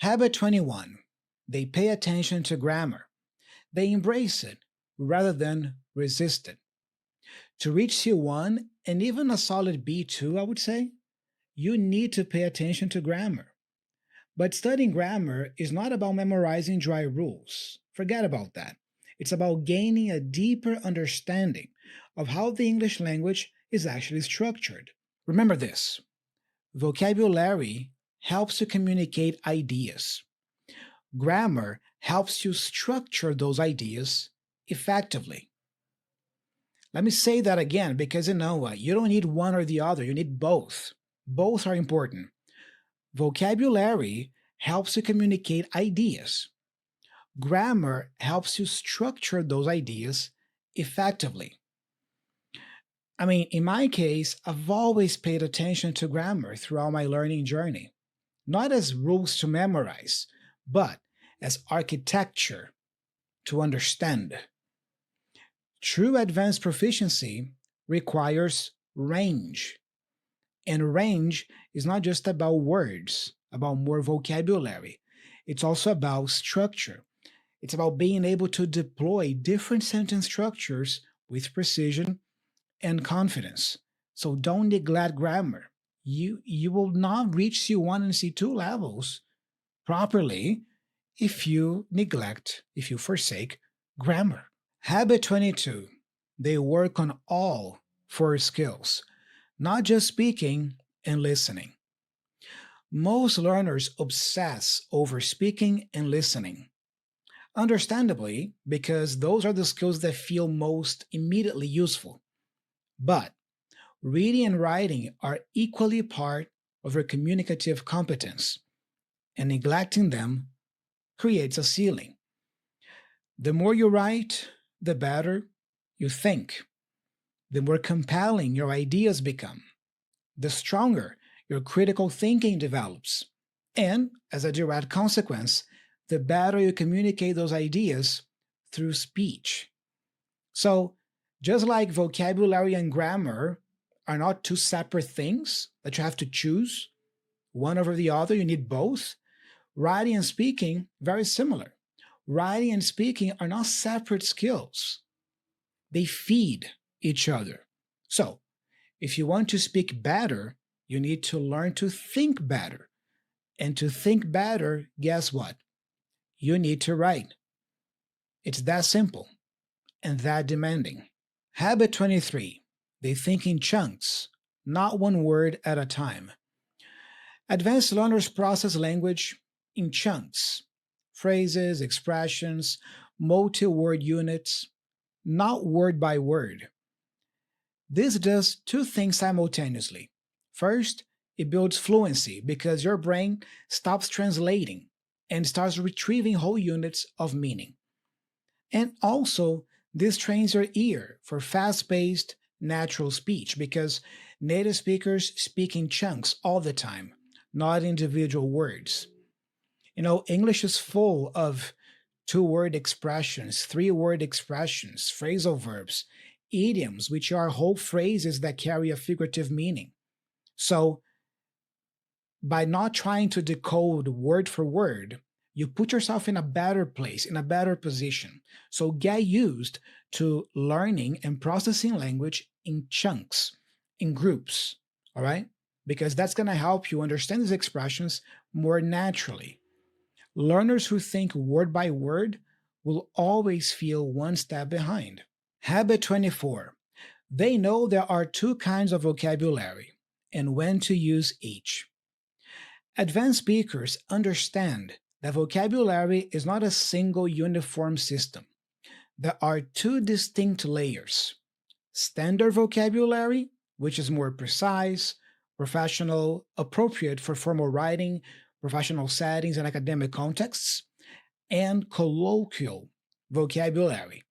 Habit 21. They pay attention to grammar. They embrace it rather than resist it. To reach C1 and even a solid B2, I would say, you need to pay attention to grammar. But studying grammar is not about memorizing dry rules. Forget about that. It's about gaining a deeper understanding of how the English language is actually structured. Remember this: vocabulary helps you communicate ideas. Grammar helps you structure those ideas effectively. Let me say that again because you know what? You don't need one or the other, you need both. Both are important. Vocabulary helps you communicate ideas. Grammar helps you structure those ideas effectively. I mean, in my case, I've always paid attention to grammar throughout my learning journey, not as rules to memorize, but as architecture to understand. True advanced proficiency requires range. And range is not just about words, about more vocabulary. It's also about structure. It's about being able to deploy different sentence structures with precision and confidence. So don't neglect grammar. You will not reach C1 and C2 levels properly if you neglect, if you forsake grammar. Habit 22. They work on all four skills, not just speaking and listening. Most learners obsess over speaking and listening. Understandably, because those are the skills that feel most immediately useful. But reading and writing are equally part of your communicative competence, and neglecting them creates a ceiling. The more you write, the better you think. The more compelling your ideas become, the stronger your critical thinking develops. And, as a direct consequence, the better you communicate those ideas through speech. So, just like vocabulary and grammar are not two separate things that you have to choose one over the other, you need both. Writing and speaking, very similar. Writing and speaking are not separate skills, they feed each other. So, if you want to speak better, you need to learn to think better. And to think better, guess what? You need to write. It's that simple and that demanding. Habit 23. They think in chunks, not one word at a time. Advanced learners process language in chunks: phrases, expressions, multi word units, not word by word. This does two things simultaneously. First, it builds fluency because your brain stops translating and starts retrieving whole units of meaning. And also, this trains your ear for fast paced, natural speech because native speakers speak in chunks all the time, not individual words. You know, English is full of two-word expressions, three-word expressions, phrasal verbs, idioms, which are whole phrases that carry a figurative meaning. So, by not trying to decode word for word, you put yourself in a better place, in a better position. So, get used to learning and processing language in chunks, in groups, all right? Because that's going to help you understand these expressions more naturally. Learners who think word by word will always feel one step behind. Habit 24. They know there are two kinds of vocabulary and when to use each. Advanced speakers understand that vocabulary is not a single uniform system. There are two distinct layers: standard vocabulary, which is more precise, professional, appropriate for formal writing, professional settings, and academic contexts, and colloquial vocabulary,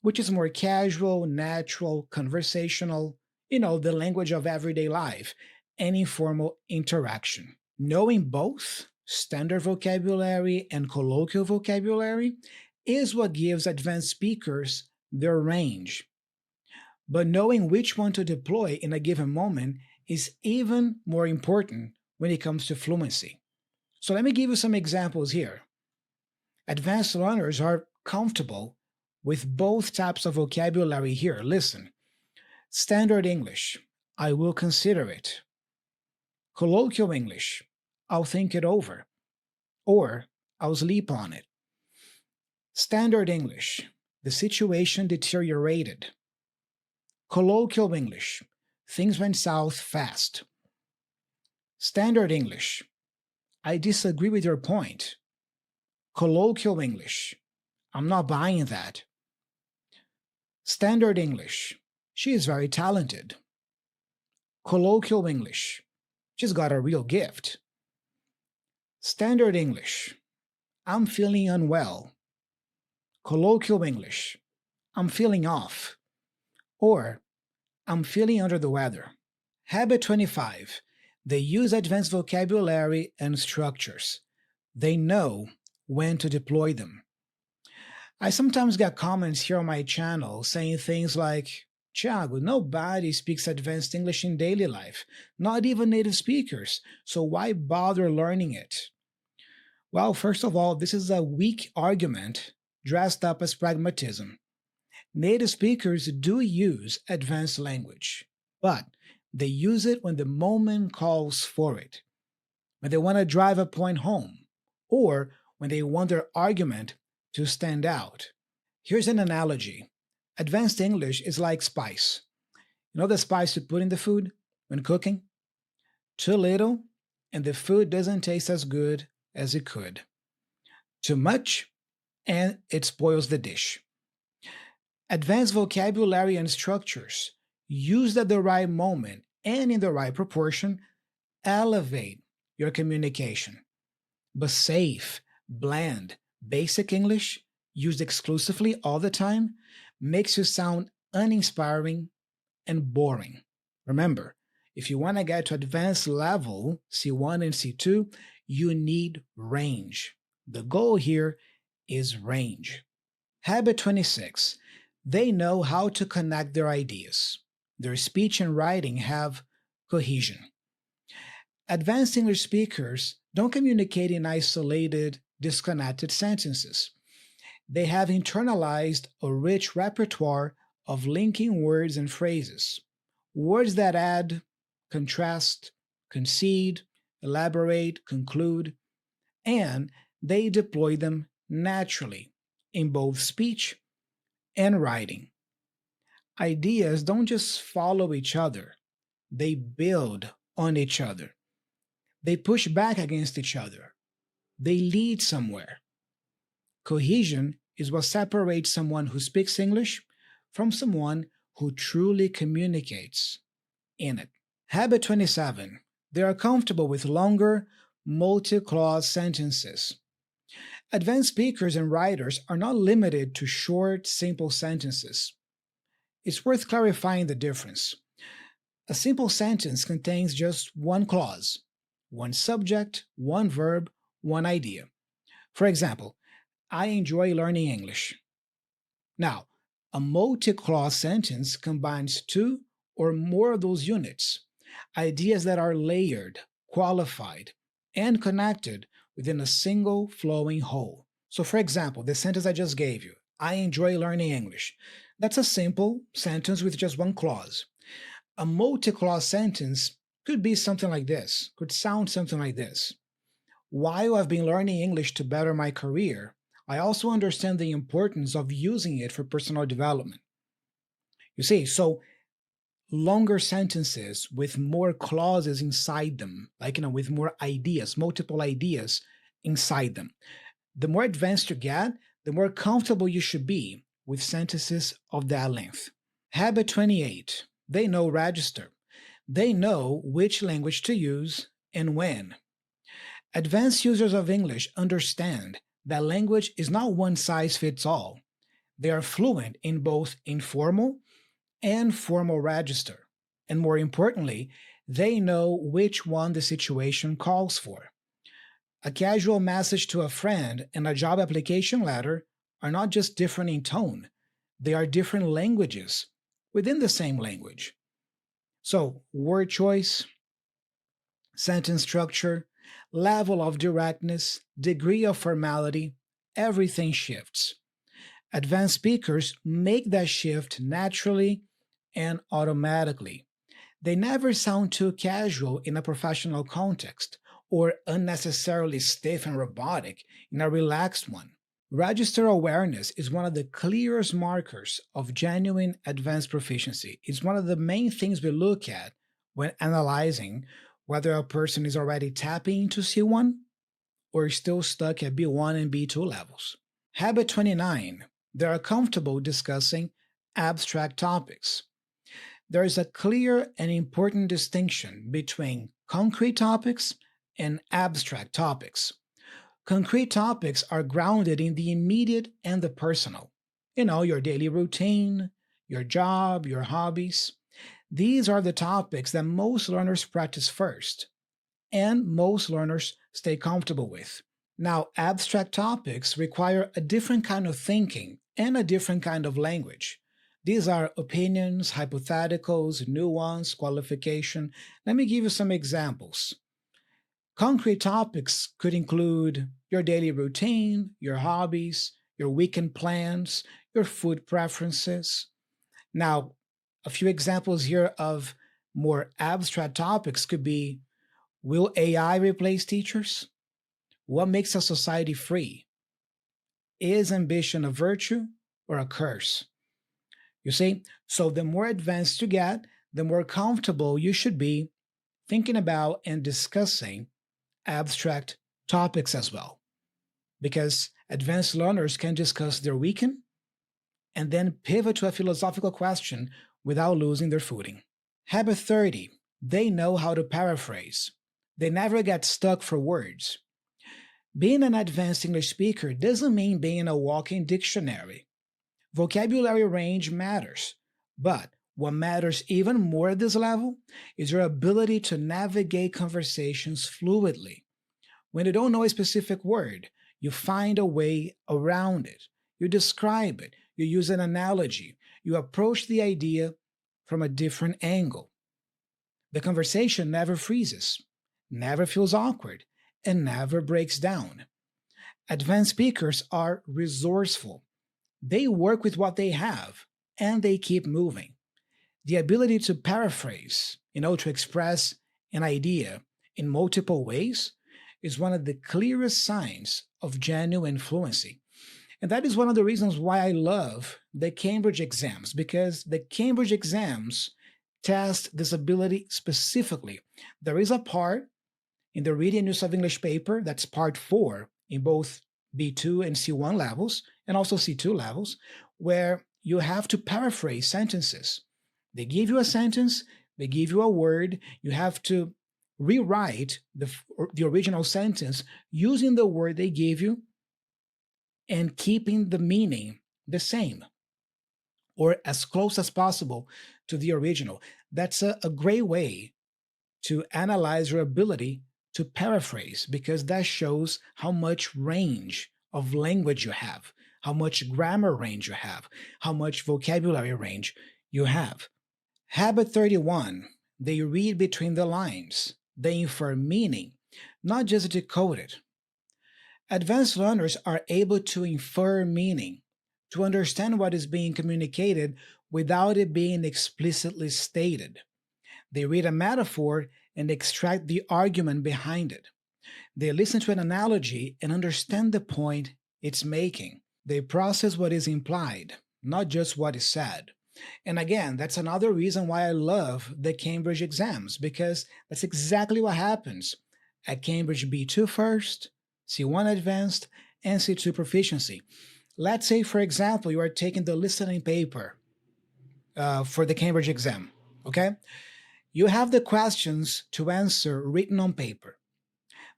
which is more casual, natural, conversational, the language of everyday life and informal interaction. Knowing both standard vocabulary and colloquial vocabulary is what gives advanced speakers their range. But knowing which one to deploy in a given moment is even more important when it comes to fluency. So let me give you some examples here. Advanced learners are comfortable with both types of vocabulary here. Listen, standard English, I will consider it. Colloquial English, I'll think it over, or I'll sleep on it. Standard English, the situation deteriorated. Colloquial English, things went south fast. Standard English, I disagree with your point. Colloquial English, I'm not buying that. Standard English, she is very talented. Colloquial English, she's got a real gift. Standard English, I'm feeling unwell. Colloquial English, I'm feeling off. Or, I'm feeling under the weather. Habit 25. They use advanced vocabulary and structures. They know when to deploy them. I sometimes get comments here on my channel saying things like, Thiago, nobody speaks advanced English in daily life, not even native speakers, so why bother learning it? Well, first of all, this is a weak argument dressed up as pragmatism. Native speakers do use advanced language, but they use it when the moment calls for it, when they want to drive a point home, or when they want their argument to stand out. Here's an analogy. Advanced English is like spice. You know the spice you put in the food when cooking? Too little, and the food doesn't taste as good as it could. Too much, and it spoils the dish. Advanced vocabulary and structures, used at the right moment and in the right proportion, elevate your communication. But safe, bland, basic English, used exclusively all the time, makes you sound uninspiring and boring. Remember, if you want to get to advanced level, C1 and C2, you need range. The goal here is range. Habit 26. They know how to connect their ideas. Their speech and writing have cohesion. Advanced English speakers don't communicate in isolated, disconnected sentences. They have internalized a rich repertoire of linking words and phrases. Words that add, contrast, concede, elaborate, conclude, and they deploy them naturally in both speech and writing. Ideas don't just follow each other, they build on each other. They push back against each other. They lead somewhere. Cohesion is what separates someone who speaks English from someone who truly communicates in it. Habit 27. They are comfortable with longer, multi-clause sentences. Advanced speakers and writers are not limited to short, simple sentences. It's worth clarifying the difference. A simple sentence contains just one clause, one subject, one verb, one idea. For example, I enjoy learning English. Now, a multi-clause sentence combines two or more of those units, ideas that are layered, qualified, and connected within a single flowing whole. So, for example, the sentence I just gave you, I enjoy learning English. That's a simple sentence with just one clause. A multi-clause sentence could be something like this, could sound something like this. While I've been learning English to better my career, I also understand the importance of using it for personal development. You see, so longer sentences with more clauses inside them, like, with more ideas, multiple ideas inside them. The more advanced you get, the more comfortable you should be with sentences of that length. Habit 28. They know register. They know which language to use and when. Advanced users of English understand that language is not one size fits all. They are fluent in both informal and formal register. And more importantly, they know which one the situation calls for. A casual message to a friend and a job application letter are not just different in tone, they are different languages within the same language. So, word choice, sentence structure, level of directness, degree of formality, everything shifts. Advanced speakers make that shift naturally and automatically. They never sound too casual in a professional context or unnecessarily stiff and robotic in a relaxed one. Register awareness is one of the clearest markers of genuine advanced proficiency. It's one of the main things we look at when analyzing whether a person is already tapping into C1 or is still stuck at B1 and B2 levels. Habit 29. They are comfortable discussing abstract topics. There is a clear and important distinction between concrete topics and abstract topics. Concrete topics are grounded in the immediate and the personal. Your daily routine, your job, your hobbies. These are the topics that most learners practice first, and most learners stay comfortable with. Now, abstract topics require a different kind of thinking and a different kind of language. These are opinions, hypotheticals, nuance, qualification. Let me give you some examples. Concrete topics could include your daily routine, your hobbies, your weekend plans, your food preferences. Now, a few examples here of more abstract topics could be: will AI replace teachers? What makes a society free? Is ambition a virtue or a curse? You see, so the more advanced you get, the more comfortable you should be thinking about and discussing abstract topics as well. Because advanced learners can discuss their weekend and then pivot to a philosophical question without losing their footing. Habit 30. They know how to paraphrase. They never get stuck for words. Being an advanced English speaker doesn't mean being a walking dictionary. Vocabulary range matters, but what matters even more at this level is your ability to navigate conversations fluidly. When you don't know a specific word, you find a way around it. You describe it, you use an analogy, you approach the idea from a different angle. The conversation never freezes, never feels awkward, and never breaks down. Advanced speakers are resourceful. They work with what they have and they keep moving. The ability to paraphrase, to express an idea in multiple ways is one of the clearest signs of genuine fluency. And that is one of the reasons why I love the Cambridge exams, because the Cambridge exams test this ability specifically. There is a part in the Reading and Use of English paper, that's part 4 in both B2 and C1 levels, and also C2 levels, where you have to paraphrase sentences. They give you a sentence, they give you a word, you have to rewrite the original sentence using the word they gave you and keeping the meaning the same or as close as possible to the original. That's a great way to analyze your ability to paraphrase, because that shows how much range of language you have, how much grammar range you have, how much vocabulary range you have. Habit 31. They read between the lines. They infer meaning, not just decode it. Advanced learners are able to infer meaning, to understand what is being communicated without it being explicitly stated. They read a metaphor and extract the argument behind it. They listen to an analogy and understand the point it's making. They process what is implied, not just what is said. And again, that's another reason why I love the Cambridge exams, because that's exactly what happens at Cambridge B2 first, C1 advanced, and C2 proficiency. Let's say, for example, you are taking the listening paper for the Cambridge exam, okay? You have the questions to answer written on paper.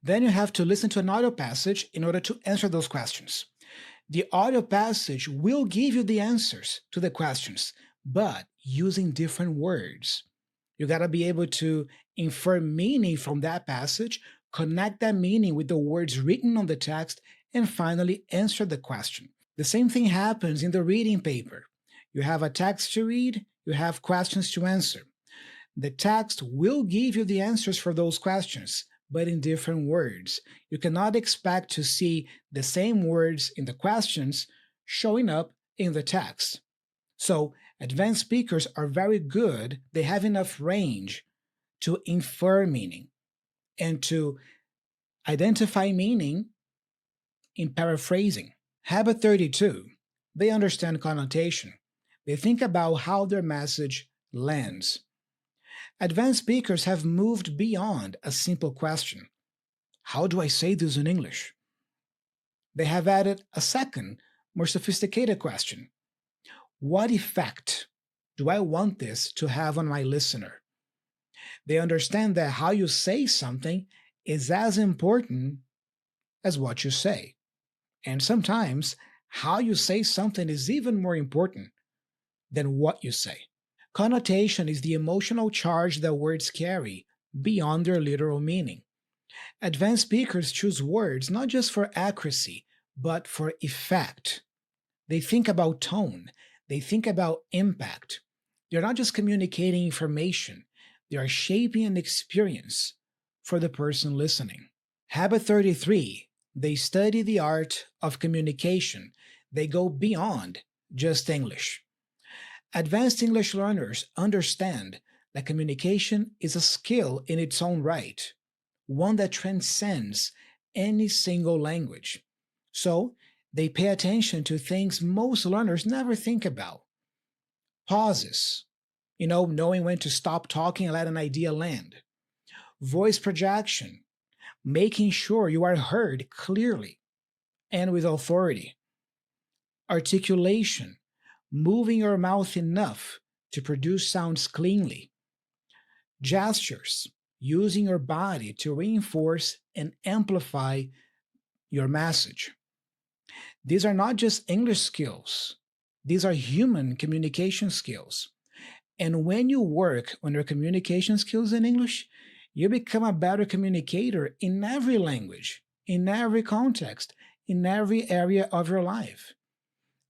Then you have to listen to an audio passage in order to answer those questions. The audio passage will give you the answers to the questions, but using different words. You got to be able to infer meaning from that passage, connect that meaning with the words written on the text, and finally answer the question. The same thing happens in the reading paper. You have a text to read, you have questions to answer. The text will give you the answers for those questions, but in different words. You cannot expect to see the same words in the questions showing up in the text. So, advanced speakers are very good. They have enough range to infer meaning and to identify meaning in paraphrasing. Habit 32, they understand connotation. They think about how their message lands. Advanced speakers have moved beyond a simple question: how do I say this in English? They have added a second, more sophisticated question: what effect do I want this to have on my listener? They understand that how you say something is as important as what you say. And sometimes, how you say something is even more important than what you say. Connotation is the emotional charge that words carry beyond their literal meaning. Advanced speakers choose words not just for accuracy, but for effect. They think about tone, they think about impact. They're not just communicating information, they are shaping an experience for the person listening. Habit 33, they study the art of communication. They go beyond just English. Advanced English learners understand that communication is a skill in its own right, one that transcends any single language. So, they pay attention to things most learners never think about: pauses, knowing when to stop talking and let an idea land; voice projection, making sure you are heard clearly and with authority; articulation, moving your mouth enough to produce sounds cleanly; gestures, using your body to reinforce and amplify your message. These are not just English skills, these are human communication skills. And when you work on your communication skills in English, you become a better communicator in every language, in every context, in every area of your life.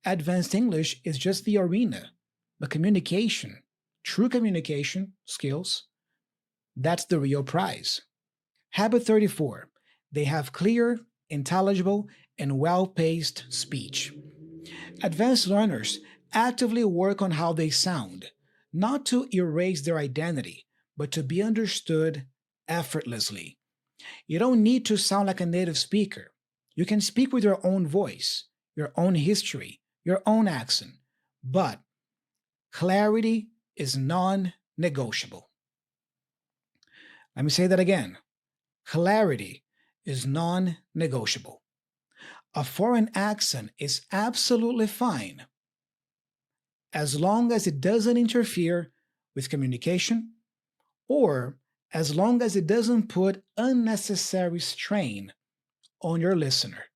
Advanced English is just the arena, but communication, true communication skills, that's the real prize. Habit 34, they have clear, intelligible, and well paced speech. Advanced learners actively work on how they sound, not to erase their identity, but to be understood effortlessly. You don't need to sound like a native speaker. You can speak with your own voice, your own history, your own accent, but clarity is non negotiable. Let me say that again. Clarity is non negotiable. A foreign accent is absolutely fine as long as it doesn't interfere with communication, or as long as it doesn't put unnecessary strain on your listener.